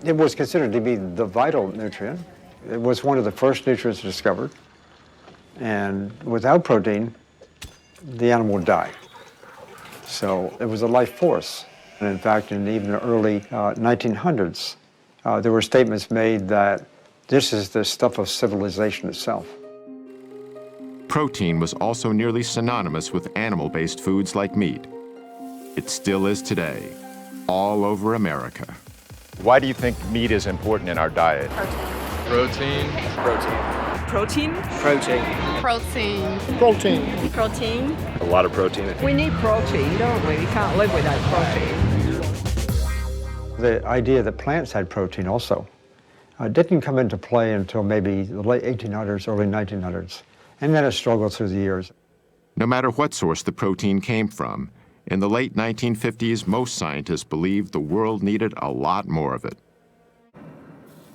It was considered to be the vital nutrient. It was one of the first nutrients discovered. And without protein, the animal would die. So it was a life force. And in fact, in even the early 1900s, there were statements made that this is the stuff of civilization itself. Protein was also nearly synonymous with animal-based foods like meat. It still is today, all over America. Why do you think meat is important in our diet? Protein. Protein. Protein. Protein. Protein. Protein. A lot of protein. We need protein, don't we? We can't live without protein. The idea that plants had protein also didn't come into play until maybe the late 1800s, early 1900s, and then it struggled through the years. No matter what source the protein came from, in the late 1950s, most scientists believed the world needed a lot more of it.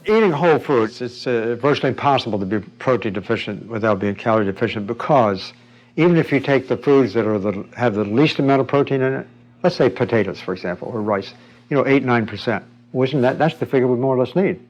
Eating whole foods, it's virtually impossible to be protein deficient without being calorie deficient, because even if you take the foods that have the least amount of protein in it, let's say potatoes, for example, or rice, 8-9%. Well, that's the figure we more or less need.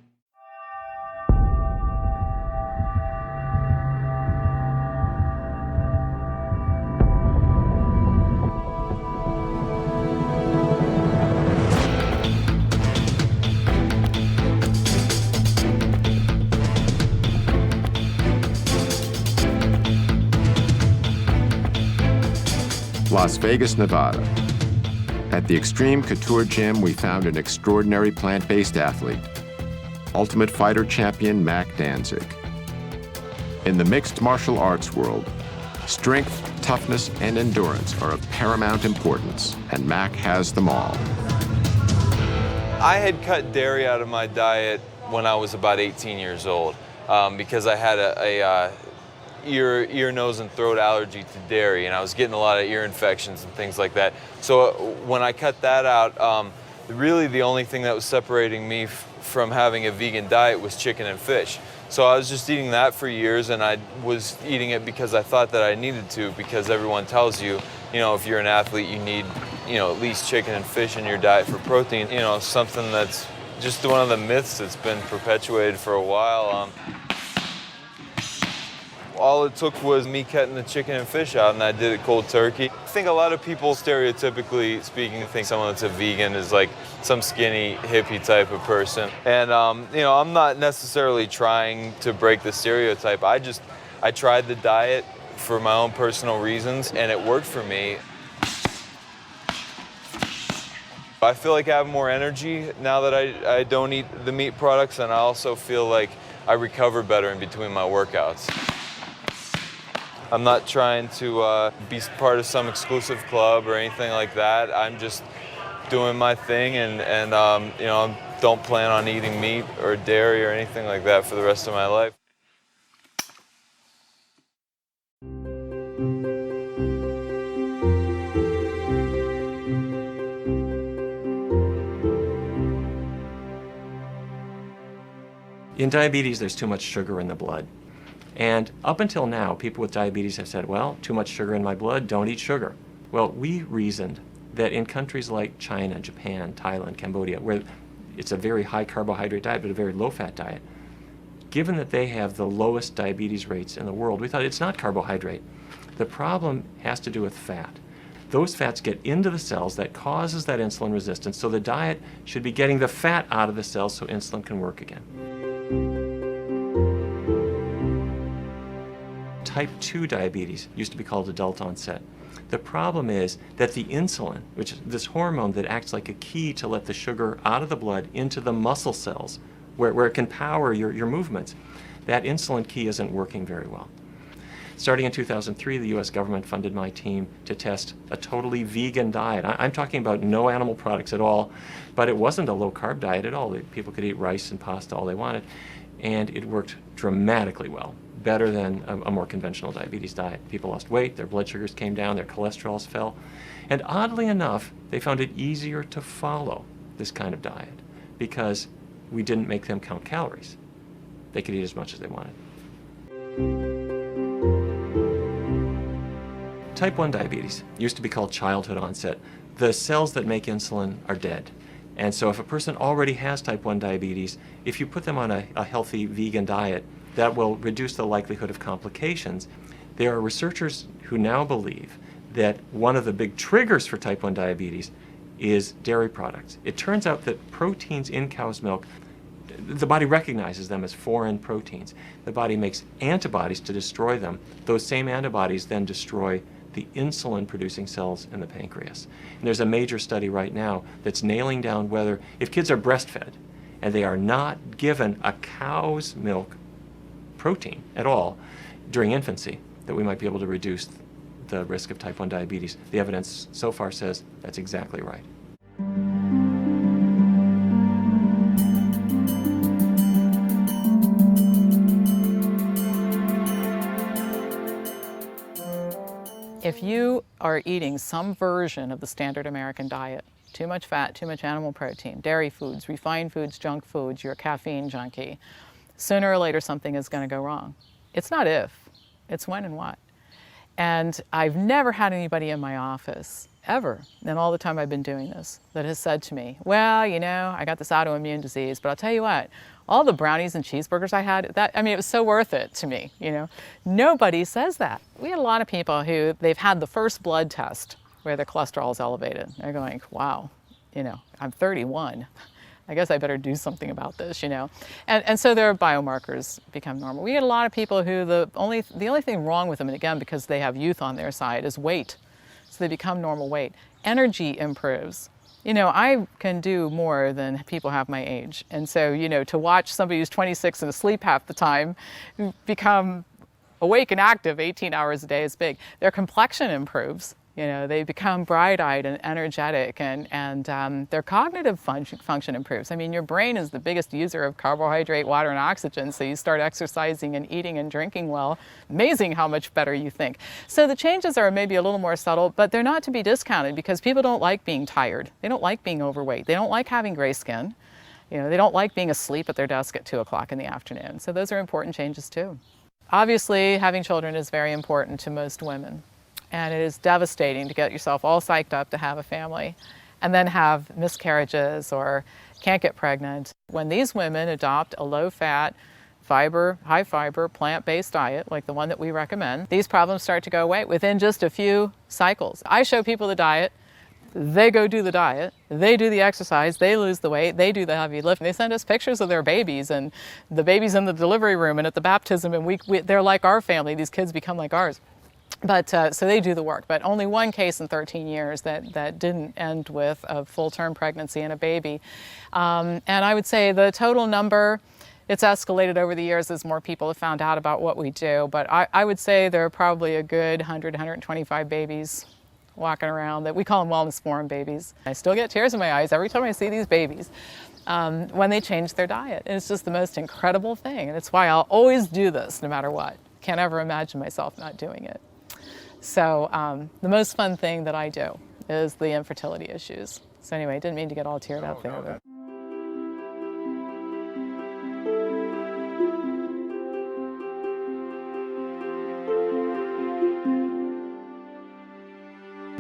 Las Vegas, Nevada. At the Extreme Couture Gym, we found an extraordinary plant-based athlete, Ultimate Fighter champion Mac Danzig. In the mixed martial arts world, strength, toughness, and endurance are of paramount importance, and Mac has them all. I had cut dairy out of my diet when I was about 18 years old because I had a ear, nose, and throat allergy to dairy, and I was getting a lot of ear infections and things like that. So when I cut that out, really the only thing that was separating me from having a vegan diet was chicken and fish. So I was just eating that for years, and I was eating it because I thought that I needed to, because everyone tells you, if you're an athlete, you need, at least chicken and fish in your diet for protein. Something that's just one of the myths that's been perpetuated for a while. All it took was me cutting the chicken and fish out, and I did it cold turkey. I think a lot of people, stereotypically speaking, think someone that's a vegan is like some skinny hippie type of person. And I'm not necessarily trying to break the stereotype. I tried the diet for my own personal reasons, and it worked for me. I feel like I have more energy now that I don't eat the meat products, and I also feel like I recover better in between my workouts. I'm not trying to be part of some exclusive club or anything like that. I'm just doing my thing, and don't plan on eating meat or dairy or anything like that for the rest of my life. In diabetes, there's too much sugar in the blood. And up until now, people with diabetes have said, well, too much sugar in my blood, don't eat sugar. Well, we reasoned that in countries like China, Japan, Thailand, Cambodia, where it's a very high carbohydrate diet but a very low fat diet, given that they have the lowest diabetes rates in the world, we thought it's not carbohydrate. The problem has to do with fat. Those fats get into the cells, that causes that insulin resistance, so the diet should be getting the fat out of the cells so insulin can work again. Type 2 diabetes used to be called adult onset. The problem is that the insulin, which is this hormone that acts like a key to let the sugar out of the blood into the muscle cells, where it can power your movements, that insulin key isn't working very well. Starting in 2003, the US government funded my team to test a totally vegan diet. I'm talking about no animal products at all, but it wasn't a low-carb diet at all. People could eat rice and pasta all they wanted, and it worked dramatically well. Better than a more conventional diabetes diet. People lost weight, their blood sugars came down, their cholesterols fell. And oddly enough, they found it easier to follow this kind of diet because we didn't make them count calories. They could eat as much as they wanted. Type 1 diabetes used to be called childhood onset. The cells that make insulin are dead. And so if a person already has type 1 diabetes, if you put them on a healthy vegan diet, that will reduce the likelihood of complications. There are researchers who now believe that one of the big triggers for type 1 diabetes is dairy products. It turns out that proteins in cow's milk, the body recognizes them as foreign proteins. The body makes antibodies to destroy them. Those same antibodies then destroy the insulin-producing cells in the pancreas. And there's a major study right now that's nailing down whether, if kids are breastfed and they are not given a cow's milk protein at all during infancy, that we might be able to reduce the risk of type 1 diabetes. The evidence so far says that's exactly right. If you are eating some version of the standard American diet, too much fat, too much animal protein, dairy foods, refined foods, junk foods, you're a caffeine junkie, sooner or later something is going to go wrong. It's not if, it's when and what. And I've never had anybody in my office, ever, in all the time I've been doing this, that has said to me, well, you know, I got this autoimmune disease, but I'll tell you what, all the brownies and cheeseburgers I had, it was so worth it to me, you know. Nobody says that. We had a lot of people who, they've had the first blood test where their cholesterol is elevated. They're going, wow, you know, I'm 31. I guess I better do something about this, you know. And so their biomarkers become normal. We had a lot of people who the only thing wrong with them, and again, because they have youth on their side, is weight. So they become normal weight. Energy improves. You know, I can do more than people have my age. And so, you know, to watch somebody who's 26 and asleep half the time become awake and active 18 hours a day is big. Their complexion improves. You know, they become bright-eyed and energetic, and their cognitive function improves. I mean, your brain is the biggest user of carbohydrate, water, and oxygen, so you start exercising and eating and drinking well. Amazing how much better you think. So the changes are maybe a little more subtle, but they're not to be discounted because people don't like being tired. They don't like being overweight. They don't like having gray skin. You know, they don't like being asleep at their desk at 2 o'clock in the afternoon. So those are important changes too. Obviously, having children is very important to most women. And it is devastating to get yourself all psyched up to have a family and then have miscarriages or can't get pregnant. When these women adopt a low-fat, high-fiber, plant-based diet, like the one that we recommend, these problems start to go away within just a few cycles. I show people the diet, they go do the diet, they do the exercise, they lose the weight, they do the heavy lifting. They send us pictures of their babies and the babies in the delivery room and at the baptism, and they're like our family. These kids become like ours. But so they do the work, but only one case in 13 years that didn't end with a full-term pregnancy and a baby. And I would say the total number, it's escalated over the years as more people have found out about what we do, but I would say there are probably a good 100, 125 babies walking around that we call them wellness forum babies. I still get tears in my eyes every time I see these babies when they change their diet. And it's just the most incredible thing, and it's why I'll always do this no matter what. Can't ever imagine myself not doing it. So the most fun thing that I do is the infertility issues. So anyway, I didn't mean to get all teared up there.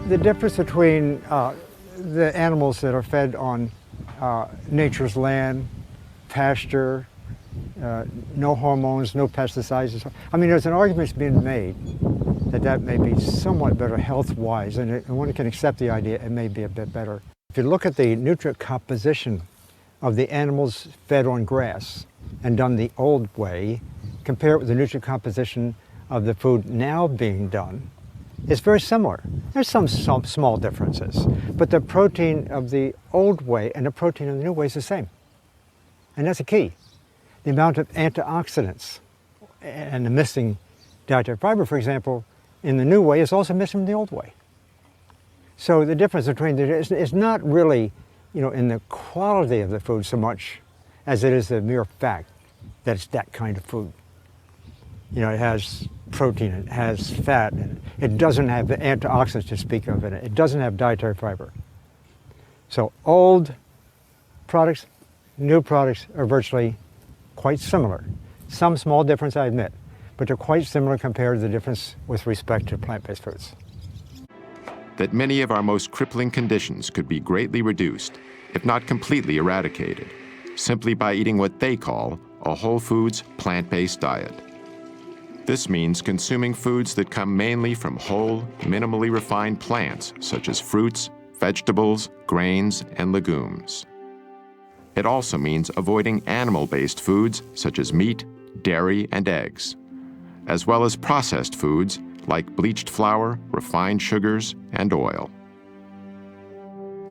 The difference between the animals that are fed on nature's land, pasture, no hormones, no pesticides. I mean, there's an argument being made that may be somewhat better health-wise, and one can accept the idea it may be a bit better. If you look at the nutrient composition of the animals fed on grass and done the old way, compare it with the nutrient composition of the food now being done, it's very similar. There's some small differences, but the protein of the old way and the protein of the new way is the same. And that's a key. The amount of antioxidants and the missing dietary fiber, for example, in the new way is also missing from the old way. So the difference between is not really, you know, in the quality of the food so much as it is the mere fact that it's that kind of food. You know, it has protein, it has fat, and it doesn't have the antioxidants to speak of in it. It doesn't have dietary fiber. So old products, new products are virtually quite similar. Some small difference, I admit, but they're quite similar compared to the difference with respect to plant-based foods. that many of our most crippling conditions could be greatly reduced, if not completely eradicated, simply by eating what they call a whole foods, plant-based diet. This means consuming foods that come mainly from whole, minimally refined plants, such as fruits, vegetables, grains, and legumes. It also means avoiding animal-based foods, such as meat, dairy, and eggs, as well as processed foods like bleached flour, refined sugars, and oil.